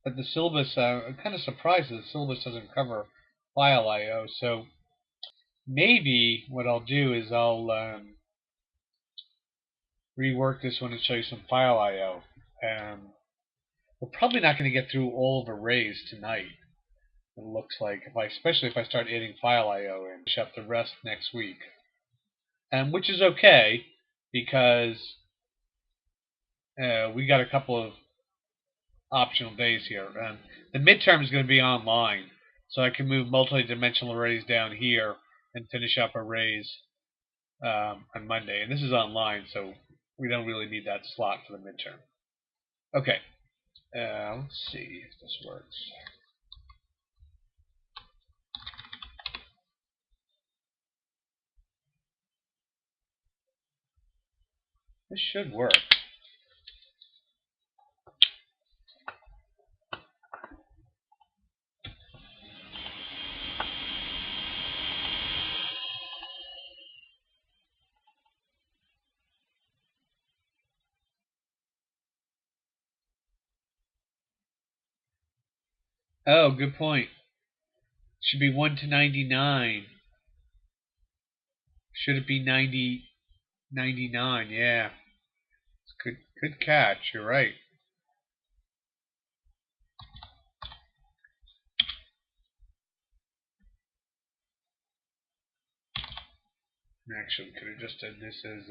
But the syllabus, I'm kind of surprised that the syllabus doesn't cover file I/O. So maybe what I'll do is I'll rework this one and show you some file I/O. We're probably not going to get through all of arrays tonight. It looks like, especially if I start adding file I/O in, finish up the rest next week, which is okay because we got a couple of optional days here. The midterm is going to be online, so I can move multi-dimensional arrays down here and finish up arrays on Monday. And this is online, so we don't really need that slot for the midterm. Okay, let's see if this works. This should work. Oh, good point. Should be 1 to 99. Should it be 90, 99? Yeah. Good catch. You're right. Actually, we could have just done this as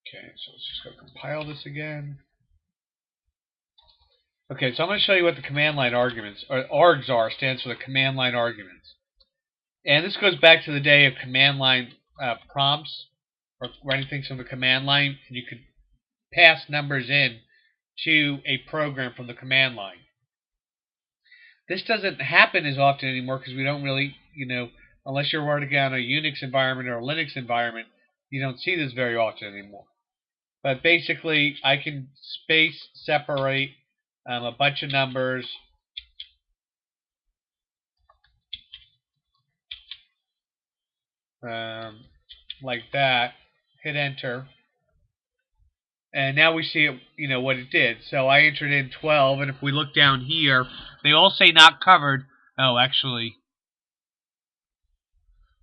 okay, so let's just go compile this again. Okay, so I'm going to show you what the command line arguments, or args are, stands for the command line arguments. And this goes back to the day of command line prompts, or writing things from the command line, and you could pass numbers in to a program from the command line. This doesn't happen as often anymore because we don't really, unless you're working on a Unix environment or a Linux environment, you don't see this very often anymore. But basically, I can space separate a bunch of numbers like that, hit enter, and now we see it, what it did. So I entered in 12, and if we look down here, they all say not covered. Oh, actually,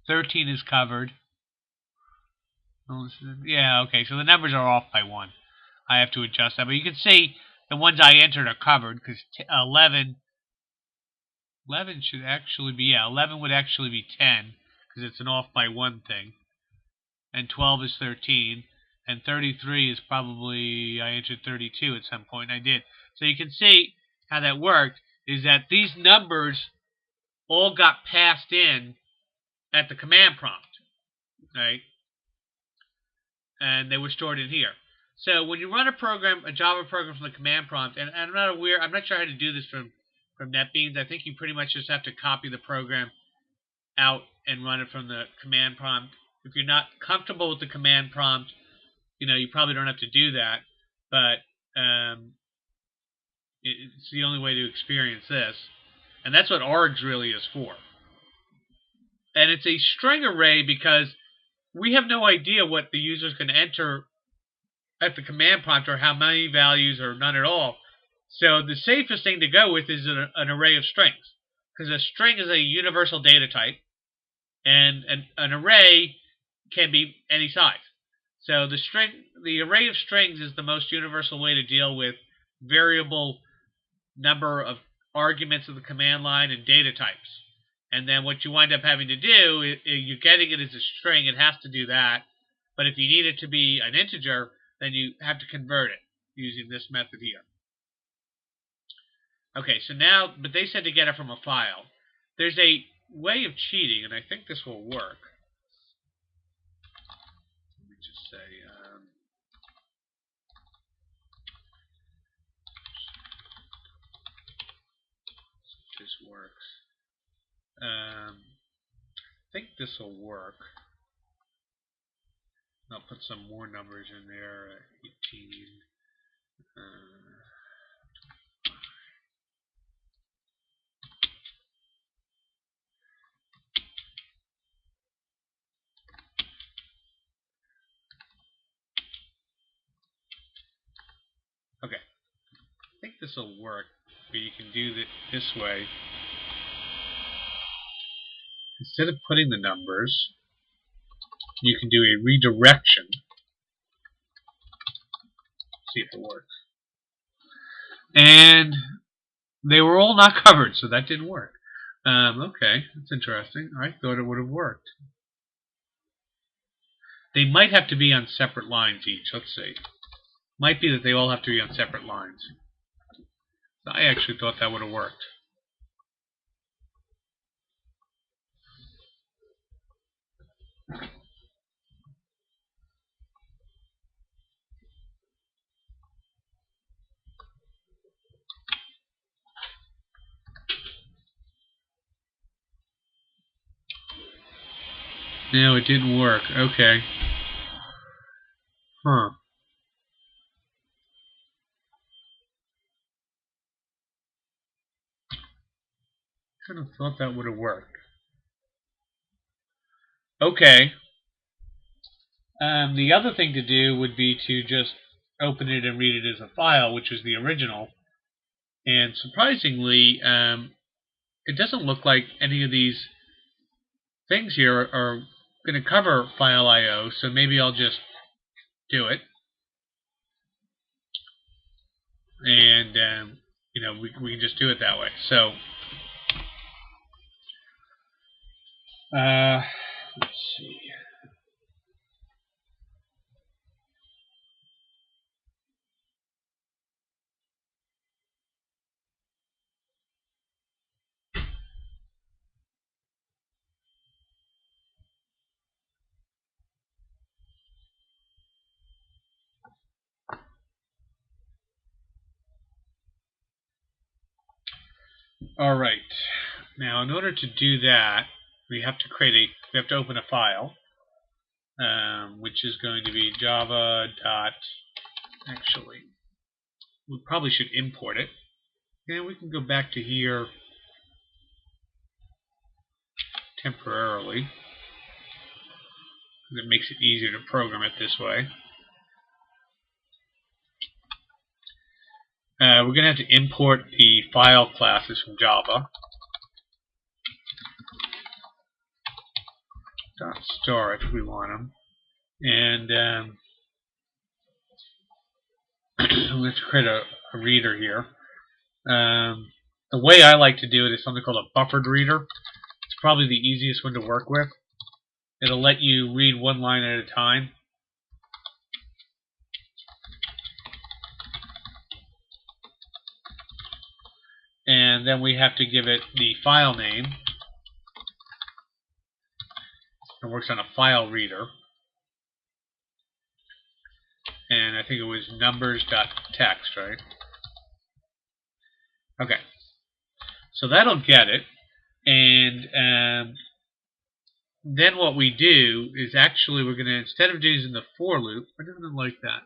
13 is covered. Yeah, okay, so the numbers are off by 1. I have to adjust that, but you can see the ones I entered are covered because 11 should actually be, 11 would actually be 10 because it's an off by 1 thing, and 12 is 13, and 33 is probably, I entered 32 at some point, and I did. So you can see how that worked, is that these numbers all got passed in at the command prompt, right? And they were stored in here. So when you run a program, a Java program from the command prompt, and I'm not sure how to do this from NetBeans. I think you pretty much just have to copy the program out and run it from the command prompt. If you're not comfortable with the command prompt, you probably don't have to do that. But it's the only way to experience this, and that's what args really is for. And it's a string array because we have no idea what the user is going to enter at the command prompt, or how many values, or none at all. So the safest thing to go with is an array of strings, because a string is a universal data type, and an array can be any size. So the array of strings is the most universal way to deal with variable number of arguments of the command line and data types. And then what you wind up having to do, if you're getting it as a string, it has to do that. But if you need it to be an integer, then you have to convert it using this method here. Okay, so now, but they said to get it from a file. There's a way of cheating, and I think this will work. Let me just say, if this works. I think this will work. I'll put some more numbers in there. 18. this will work, but you can do it this way. Instead of putting the numbers, you can do a redirection. See if it works. And they were all not covered, so that didn't work. Okay, that's interesting. I thought it would have worked. They might have to be on separate lines each. Let's see. Might be that they all have to be on separate lines. I actually thought that would have worked. No, it didn't work. Okay. Huh. Kind of thought that would have worked. Okay. The other thing to do would be to just open it and read it as a file, which is the original. And surprisingly, it doesn't look like any of these things here are going to cover file I/O, so maybe I'll just do it. And, we can just do it that way. So, let's see. All right. Now, in order to do that, we have to open a file, which is going to be Java dot. Actually, we probably should import it, and we can go back to here temporarily. It makes it easier to program it this way. We're going to have to import the file classes from Java. .star if we want them. And let's create a reader here. The way I like to do it is something called a buffered reader. It's probably the easiest one to work with. It'll let you read one line at a time. And then we have to give it the file name. It works on a file reader. And I think it was numbers.txt, right? Okay. So that'll get it. And then what we do is actually we're going to, instead of using the for loop, I don't like that.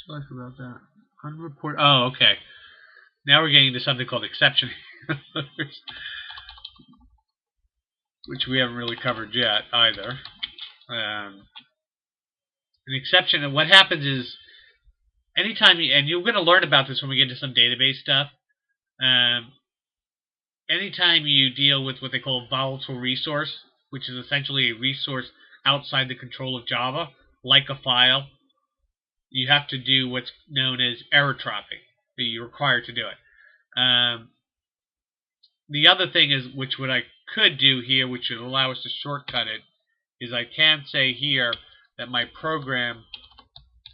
What's like about that? Unreport. Oh, okay. Now we're getting into something called exception handlers, which we haven't really covered yet either. An exception, and what happens is, anytime and you're going to learn about this when we get into some database stuff. Anytime you deal with what they call a volatile resource, which is essentially a resource outside the control of Java, like a file, you have to do what's known as error trapping. You're required to do it. The other thing is, what I could do here, which would allow us to shortcut it, is I can say here that my program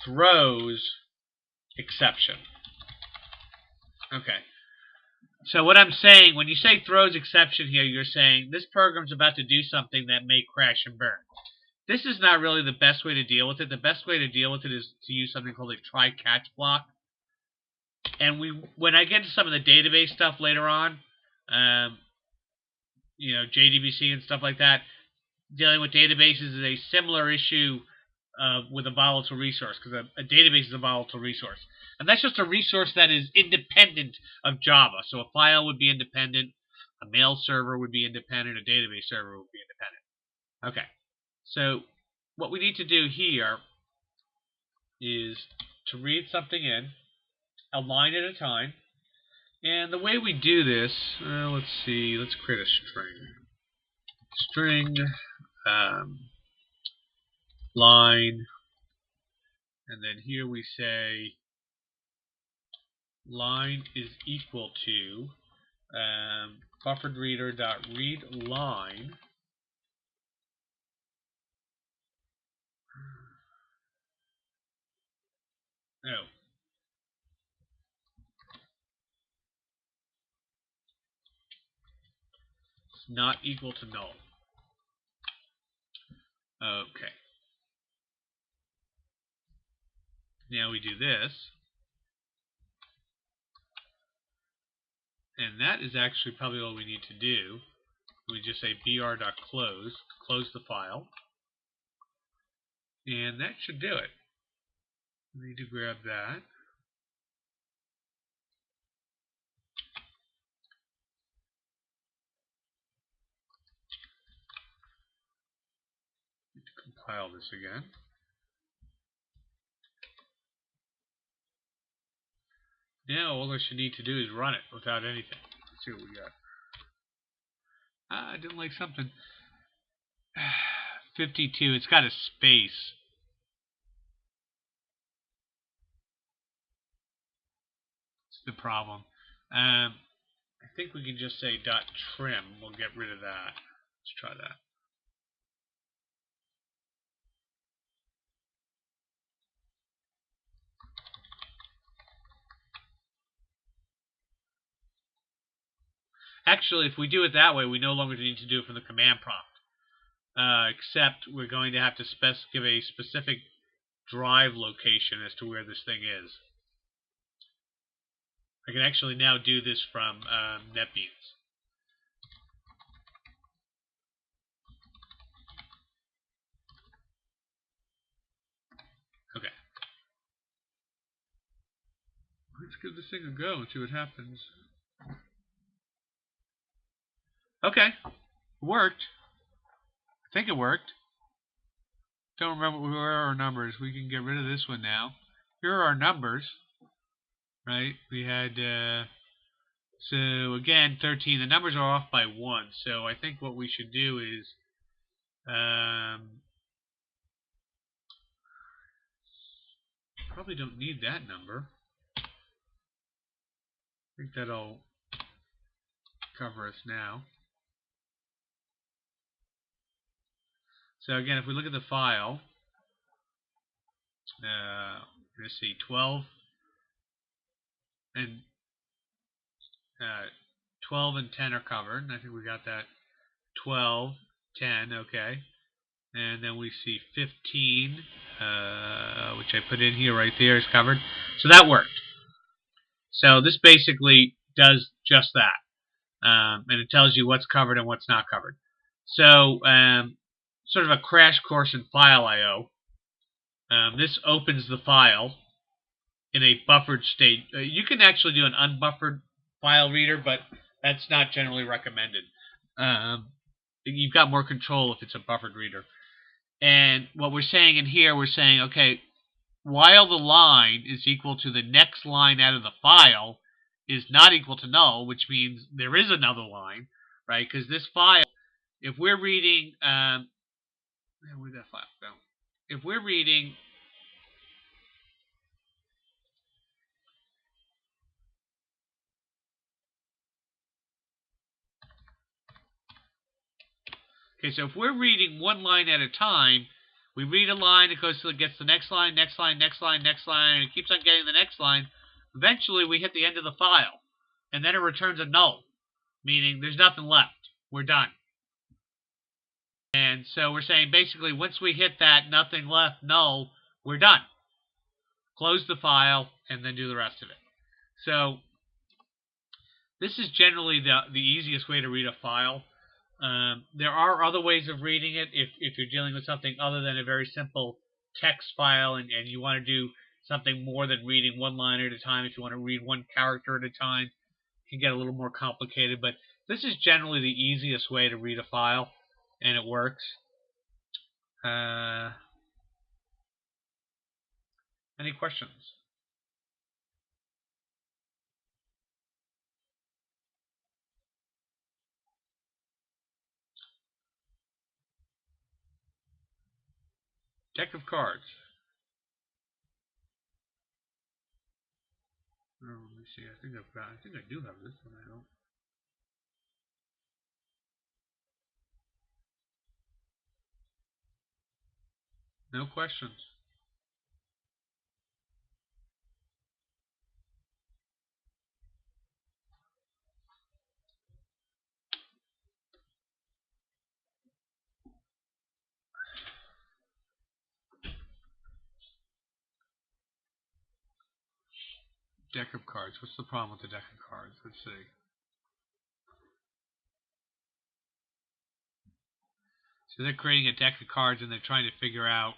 throws exception. Okay. So what I'm saying, when you say throws exception here, you're saying this program's about to do something that may crash and burn. This is not really the best way to deal with it. The best way to deal with it is to use something called a try-catch block. And when I get to some of the database stuff later on, JDBC and stuff like that, dealing with databases is a similar issue with a volatile resource, because a database is a volatile resource. And that's just a resource that is independent of Java. So a file would be independent, a mail server would be independent, a database server would be independent. Okay, so what we need to do here is to read something in, a line at a time. And the way we do this, let's see, let's create a string, line, and then here we say line is equal to bufferedReader.readLine. Oh. It's not equal to null. Okay. Now we do this. And that is actually probably all we need to do. We just say br.close, close the file. And that should do it. We need to grab that. Need to compile this again. Now all I should need to do is run it without anything. Let's see what we got. I didn't like something. 52, it's got a space. It's the problem. I think we can just say .trim. We'll get rid of that. Let's try that. Actually, if we do it that way, we no longer need to do it from the command prompt. Except we're going to have to give a specific drive location as to where this thing is. I can actually now do this from NetBeans. Okay. Let's give this thing a go and see what happens. Okay. It worked. I think it worked. Don't remember where are our numbers. We can get rid of this one now. Here are our numbers. Right? We had, so again, 13. The numbers are off by 1. So I think what we should do is, probably don't need that number. I think that'll cover us now. So again, if we look at the file, let's see, 12 and 12 and 10 are covered. And I think we got that. 12, 10, okay. And then we see 15, which I put in here right there, is covered. So that worked. So this basically does just that. And it tells you what's covered and what's not covered. So sort of a crash course in file I/O. This opens the file in a buffered state. You can actually do an unbuffered file reader, but that's not generally recommended. You've got more control if it's a buffered reader. And what we're saying in here, we're saying, okay, while the line is equal to the next line out of the file is not equal to null, which means there is another line, right? Because this file, if we're reading, where'd that file go? If we're reading, okay, so if we're reading one line at a time, we read a line, it goes till it gets the next line, next line, next line, next line, and it keeps on getting the next line. Eventually, we hit the end of the file, and then it returns a null, meaning there's nothing left. We're done. And so we're saying basically once we hit that nothing left null, we're done. Close the file, and then do the rest of it. So this is generally the easiest way to read a file. There are other ways of reading it if you're dealing with something other than a very simple text file and you want to do something more than reading one line at a time, if you want to read one character at a time, it can get a little more complicated. But this is generally the easiest way to read a file, and it works. Any questions? Deck of cards. Oh, let me see. I think I do have this one. I don't. No questions. Deck of cards. What's the problem with the deck of cards? Let's see. So they're creating a deck of cards and they're trying to figure out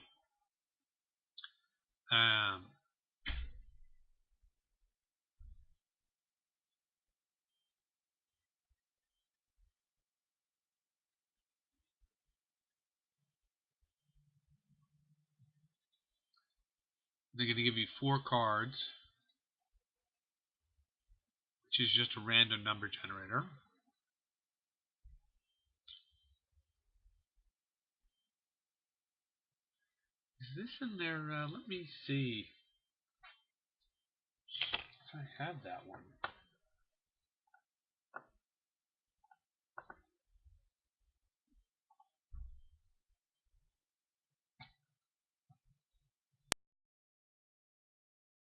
they're going to give you 4 cards, which is just a random number generator. Is this in there? Let me see. I have that one.